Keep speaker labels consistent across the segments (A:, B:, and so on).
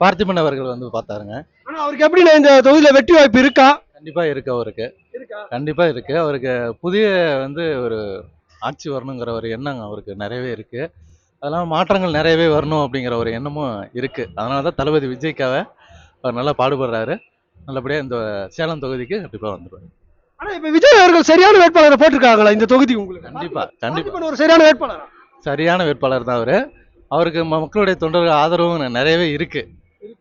A: பார்த்திபன் அவர்கள் வந்து பார்த்தாருங்க.
B: ஆனா அவருக்கு எப்படி இந்த தொகுதியில வெற்றி வாய்ப்பு இருக்கா?
A: கண்டிப்பா இருக்கு அவருக்கு.
B: இருக்கா?
A: கண்டிப்பா இருக்கு. அவருக்கு புதிய வந்து ஒரு ஆட்சி வரணுங்கிற ஒரு எண்ணம் அவருக்கு நிறையவே இருக்கு. அதெல்லாம் மாற்றங்கள் நிறையவே வரணும் அப்படிங்கிற ஒரு எண்ணமும் இருக்கு. அதனால தான் தளபதி விஜய்க்காக அவர் நல்லா பாடுபடுறாரு. நல்லபடியா இந்த சேலம் தொகுதிக்கு கண்டிப்பா வந்துருவாரு.
B: ஆனா இப்ப விஜய் அவர்கள் சரியான வேட்பாளரை போட்டிருக்காங்களா இந்த தொகுதி உங்களுக்கு?
A: கண்டிப்பா கண்டிப்பா
B: பார்த்திபன் ஒரு சரியான வேட்பாளரா?
A: சரியான வேட்பாளர் தான் அவரு. அவருக்கு மக்களுடைய தொண்டர்கள் ஆதரவும் நிறையவே இருக்கு.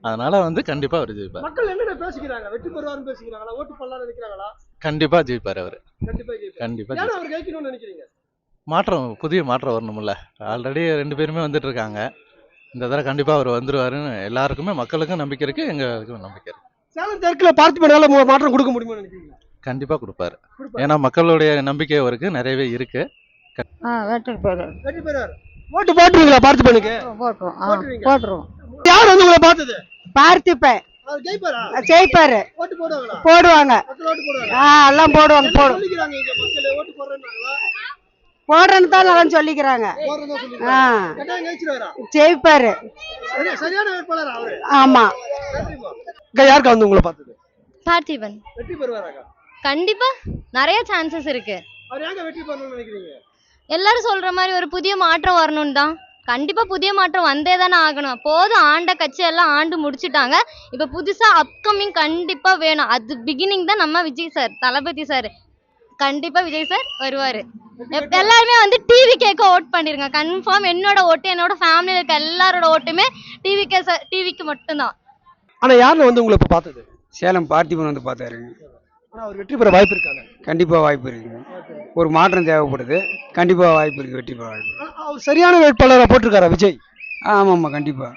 A: அதனால வந்து கண்டிப்பா அவர் ஜெயிப்பார்.
B: மக்கள் என்னென்ன பேசிக்கிறாங்க? வெற்றி பெறுவார்னு பேசிக்கிறாங்களா? ஓட்டு போடலாம்னு நினைக்கிறாங்களா?
A: கண்டிப்பா ஜெயிப்பார் அவரு.
B: கண்டிப்பா ஜெயிப்பார்.
A: கண்டிப்பா
B: ஏன்னா
A: ஜெயிப்பார்.
B: அவர் ஜெயிக்கணும்னு நினைக்கிறீங்க?
A: மாற்றம் புதிய மாற்றம் வரணும்ல. ஆல்ரெடி 2 பேருமே வந்துட்டு இருக்காங்க. இந்த தடவை கண்டிப்பா அவர் வந்துருவாருன்னு எல்லாருக்குமே மக்களுக்கும் நம்பிக்கை இருக்கு, எங்களுக்கும் நம்பிக்கை இருக்கு.
B: சேலம் தெற்குல பார்த்திபனால மாற்றம் கொடுக்க முடியும்னு நினைக்கிறீங்களா?
A: கண்டிப்பா கொடுப்பாரு. ஏன்னா மக்களுடைய நம்பிக்கை அவருக்கு நிறையவே இருக்கு.
B: வெற்றி பெறுவார். ஓட்டு போட்டுருவீங்களா பார்த்திபனுக்கு? போட்டுருவோம். யார் வந்து உங்களை பார்த்தது?
C: பார்த்திபன்
B: அவர் ஜெயிப்பாரா?
C: ஜெயிப்பாரு.
B: ஓட்டு போடுவாங்களா?
C: போடுவாங்க.
B: மக்கள் ஓட்டு போடுவாங்க.
C: எல்லாம் போடுவாங்க.
B: சொல்லிக்கிறாங்க இங்க மக்கள் ஓட்டு போடுறேன்னாங்களா?
C: போடுறேன்னு தான் எல்லாம் சொல்லிக்கிறாங்க.
B: போடுறதா சொல்லிக்கிறாங்க. கட்டாயம் ஜெயிச்சிருவாரா?
C: ஜெயிப்பாரு.
B: சரியான வேட்பாளரா அவரு?
C: ஆமா.
B: இங்க யாருக்கு வந்து உங்களை பார்த்தது?
D: பார்த்திபன்
B: வெற்றி பெறுவாராக்கா?
D: கண்டிப்பா நிறைய சான்சஸ் இருக்கு.
B: அவர் ஏங்க வெற்றி பெறணும்னு நினைக்கிறீங்க?
D: எல்லாரும் சொல்ற மாதிரி ஒரு புதிய மாற்றம் வரணும் தான். கண்டிப்பா புதிய மாற்றம் வந்தே தானே ஆகணும். போதும் ஆண்ட கட்சி எல்லாம் ஆண்டு முடிச்சுட்டாங்க. இப்ப புதுசா அப்கமிங் கண்டிப்பா வேணும். அது பிகினிங் தான் நம்ம விஜய் சார், தளபதி சார். கண்டிப்பா விஜய் சார் வருவாரு. எல்லாருமே வந்து டிவி கேக்க ஓட் பண்ணிருங்க. கன்ஃபார்ம் என்னோட ஓட்டு, என்னோட ஃபேமிலியில இருக்க எல்லாரோட ஓட்டுமே டிவிக்கு மட்டும்தான்.
B: ஆனா யாருன்னு வந்து உங்களை இப்ப பார்த்தது?
E: சேலம் பார்த்திபன் வந்து பார்த்தாருங்க.
B: ஆனா அவர் வெற்றி பெற வாய்ப்பு இருக்காங்க?
E: கண்டிப்பா வாய்ப்பு இருக்குங்க. ஒரு மாற்றம் தேவைப்படுது. கண்டிப்பா வாய்ப்பு இருக்கு, வெற்றி பெற வாய்ப்பு.
B: அவர் சரியான வேட்பாளரா போட்டிருக்காரா விஜய்?
E: ஆமாம்மா, கண்டிப்பா.